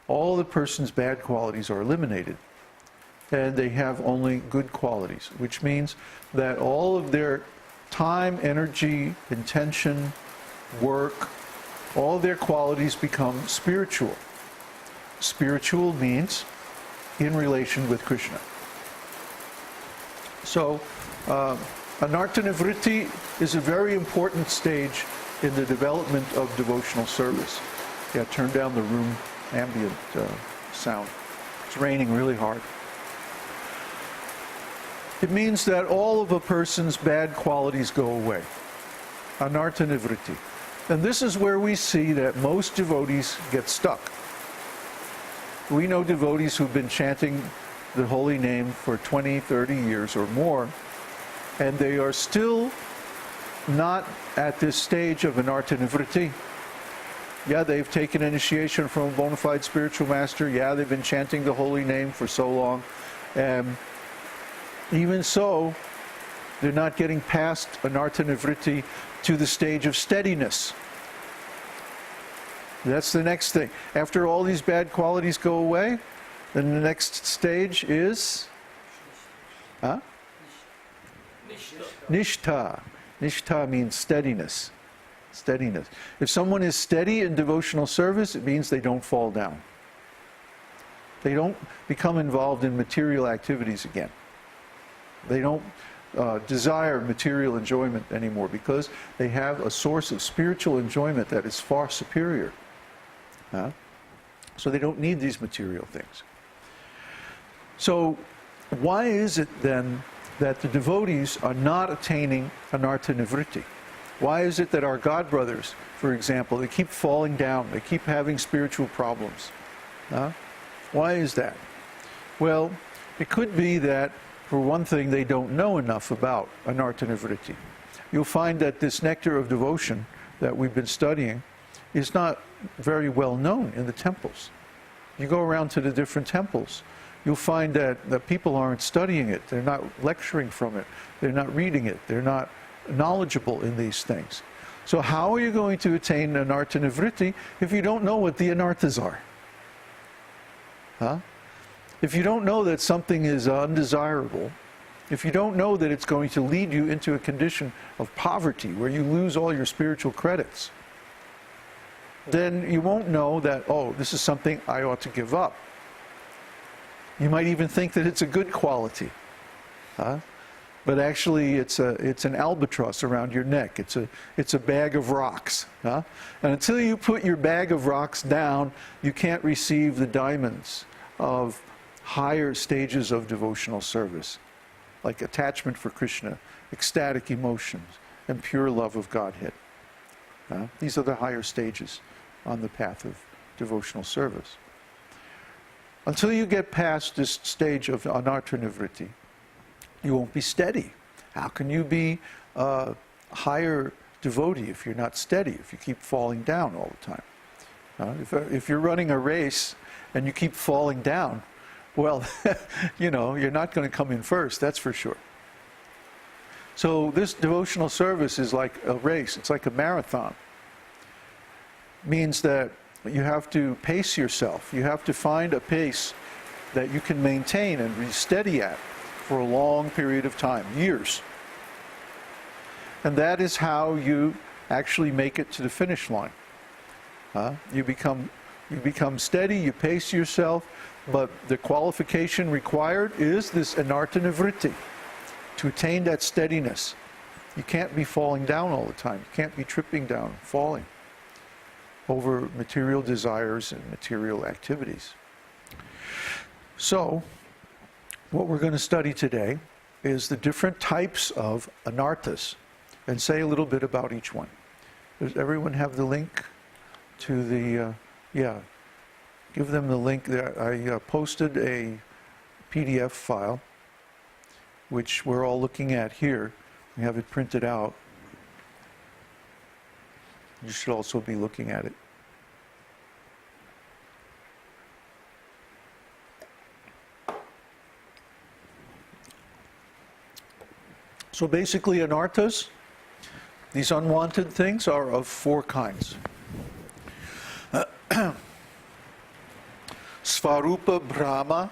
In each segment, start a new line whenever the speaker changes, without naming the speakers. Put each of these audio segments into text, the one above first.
all the person's bad qualities are eliminated, and they have only good qualities, which means that all of their time, energy, intention, work, all their qualities become spiritual. Spiritual means in relation with Krishna. So, anartha-nivritti is a very important stage in the development of devotional service. Yeah, turn down the room ambient sound. It's raining really hard. It means that all of a person's bad qualities go away. Anartha-nivritti. And this is where we see that most devotees get stuck. We know devotees who've been chanting the holy name for 20, 30 years or more, and they are still not at this stage of anartha-nivritti. Yeah, they've taken initiation from a bona fide spiritual master. Yeah, they've been chanting the holy name for so long. And even so, they're not getting past anartha-nivritti to the stage of steadiness. That's the next thing. After all these bad qualities go away, then the next stage is nishtha. Nishtha means steadiness. Steadiness. If someone is steady in devotional service, it means they don't fall down. They don't become involved in material activities again. They don't desire material enjoyment anymore because they have a source of spiritual enjoyment that is far superior. So they don't need these material things. So why is it then that the devotees are not attaining anartha-nivritti? Why is it that our God brothers, for example, they keep falling down, they keep having spiritual problems? Why is that? Well, it could be that, for one thing, they don't know enough about anartha-nivritti. You'll find that this nectar of devotion that we've been studying is not very well known in the temples. You go around to the different temples, you'll find that people aren't studying it, they're not lecturing from it, they're not reading it, they're not knowledgeable in these things. So how are you going to attain anartha-nivritti if you don't know what the anarthas are? If you don't know that something is undesirable, if you don't know that it's going to lead you into a condition of poverty where you lose all your spiritual credits, then you won't know that, oh, this is something I ought to give up. You might even think that it's a good quality. But actually it's an albatross around your neck. It's a bag of rocks. And until you put your bag of rocks down, you can't receive the diamonds of higher stages of devotional service, like attachment for Krishna, ecstatic emotions, and pure love of Godhead. These are the higher stages on the path of devotional service. Until you get past this stage of anartha-nivritti, you won't be steady. How can you be a higher devotee if you're not steady, if you keep falling down all the time? If you're running a race and you keep falling down, well, you know, you're not going to come in first, that's for sure. So this devotional service is like a race, it's like a marathon. It means that you have to pace yourself. You have to find a pace that you can maintain and be steady at for a long period of time, years. And that is how you actually make it to the finish line. You become steady, you pace yourself, but the qualification required is this anartha-nivritti, to attain that steadiness. You can't be falling down all the time. You can't be tripping down, falling over material desires and material activities. So, what we're going to study today is the different types of anarthas and say a little bit about each one. Does everyone have the link to the, give them the link there. I posted a PDF file which we're all looking at here. We have it printed out. You should also be looking at it. So basically, anarthas, these unwanted things, are of four kinds. Svarūpa-bhrama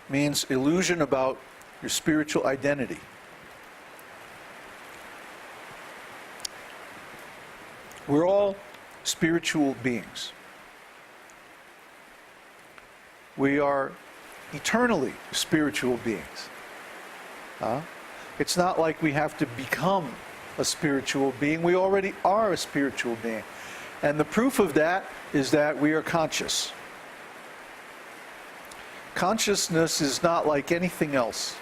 means illusion about your spiritual identity. We're all spiritual beings. We are eternally spiritual beings. It's not like we have to become a spiritual being. We already are a spiritual being. And the proof of that is that we are conscious. Consciousness is not like anything else.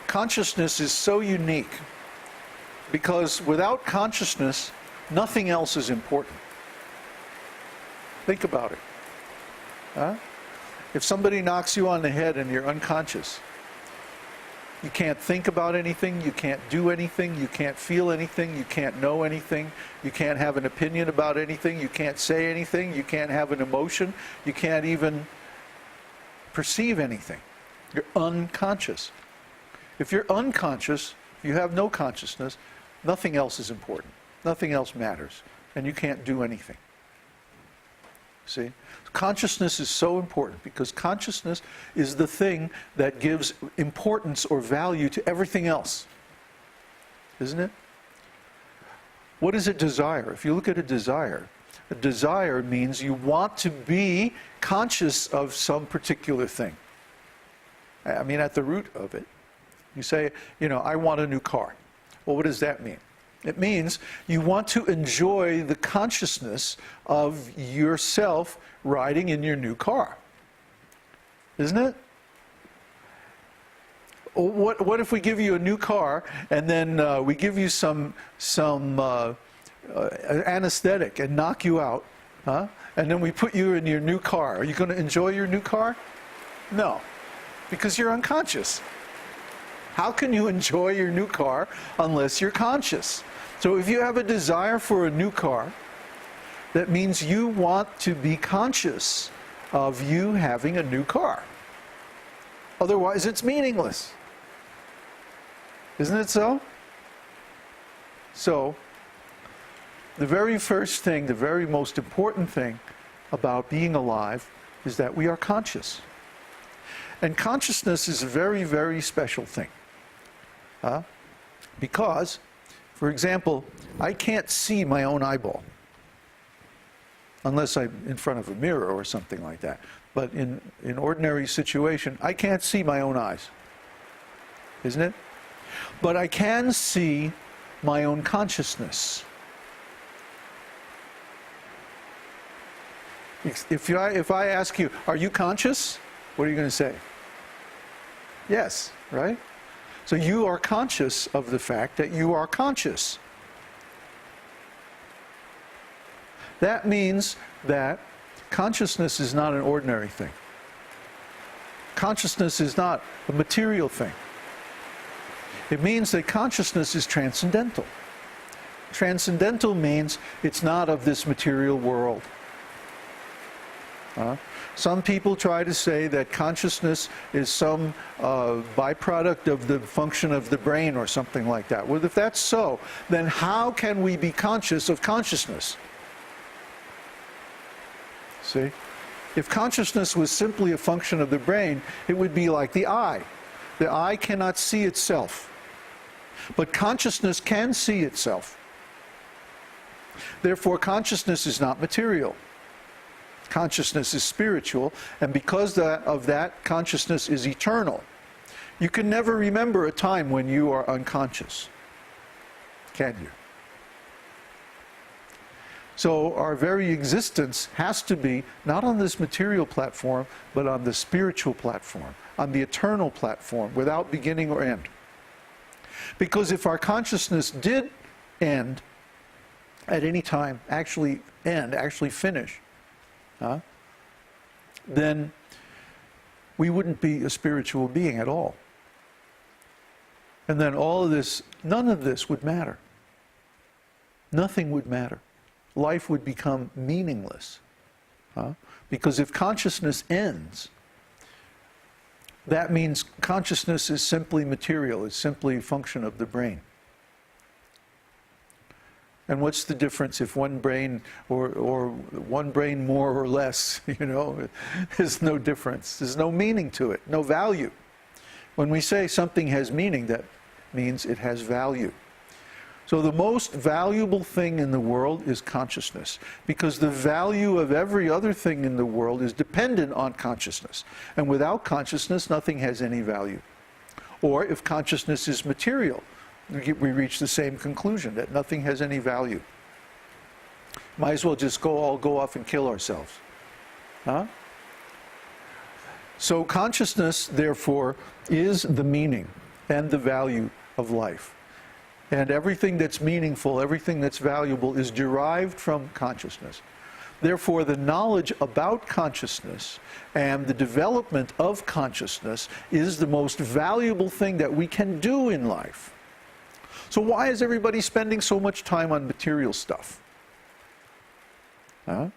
Consciousness is so unique because without consciousness, nothing else is important. Think about it. If somebody knocks you on the head and you're unconscious, you can't think about anything, you can't do anything, you can't feel anything, you can't know anything, you can't have an opinion about anything, you can't say anything, you can't have an emotion, you can't even perceive anything. You're unconscious. If you're unconscious, if you have no consciousness, nothing else is important. Nothing else matters. And you can't do anything. See? Consciousness is so important because consciousness is the thing that gives importance or value to everything else. Isn't it? What is a desire? If you look at a desire means you want to be conscious of some particular thing. I mean, at the root of it, you say, I want a new car. Well, what does that mean? It means you want to enjoy the consciousness of yourself riding in your new car. Isn't it? What if we give you a new car and then we give you some anesthetic and knock you out, and then we put you in your new car? Are you going to enjoy your new car? No, because you're unconscious. How can you enjoy your new car unless you're conscious? So if you have a desire for a new car, that means you want to be conscious of you having a new car. Otherwise, it's meaningless. Isn't it so? So, the very first thing, the very most important thing about being alive is that we are conscious. And consciousness is a very, very special thing. Because, for example, I can't see my own eyeball unless I'm in front of a mirror or something like that. But in ordinary situation, I can't see my own eyes. Isn't it? But I can see my own consciousness. If I ask you, are you conscious? What are you going to say? Yes, right? So you are conscious of the fact that you are conscious. That means that consciousness is not an ordinary thing. Consciousness is not a material thing. It means that consciousness is transcendental. Transcendental means it's not of this material world. Some people try to say that consciousness is some byproduct of the function of the brain or something like that. Well, if that's so, then how can we be conscious of consciousness? See? If consciousness was simply a function of the brain, it would be like the eye. The eye cannot see itself. But consciousness can see itself. Therefore, consciousness is not material. Consciousness is spiritual, and because of that, consciousness is eternal. You can never remember a time when you are unconscious, can you? So our very existence has to be not on this material platform, but on the spiritual platform, on the eternal platform, without beginning or end. Because if our consciousness did end at any time, actually finish, then we wouldn't be a spiritual being at all. And then all of this, none of this would matter. Nothing would matter. Life would become meaningless. Because if consciousness ends, that means consciousness is simply material. It's simply a function of the brain. And what's the difference if one brain or one brain more or less, there's no difference. There's no meaning to it, no value. When we say something has meaning, that means it has value. So the most valuable thing in the world is consciousness, because the value of every other thing in the world is dependent on consciousness. And without consciousness, nothing has any value. Or if consciousness is material, we reach the same conclusion, that nothing has any value. Might as well just all go off and kill ourselves. Huh? So consciousness, therefore, is the meaning and the value of life. And everything that's meaningful, everything that's valuable is derived from consciousness. Therefore, the knowledge about consciousness and the development of consciousness is the most valuable thing that we can do in life. So why is everybody spending so much time on material stuff? Huh?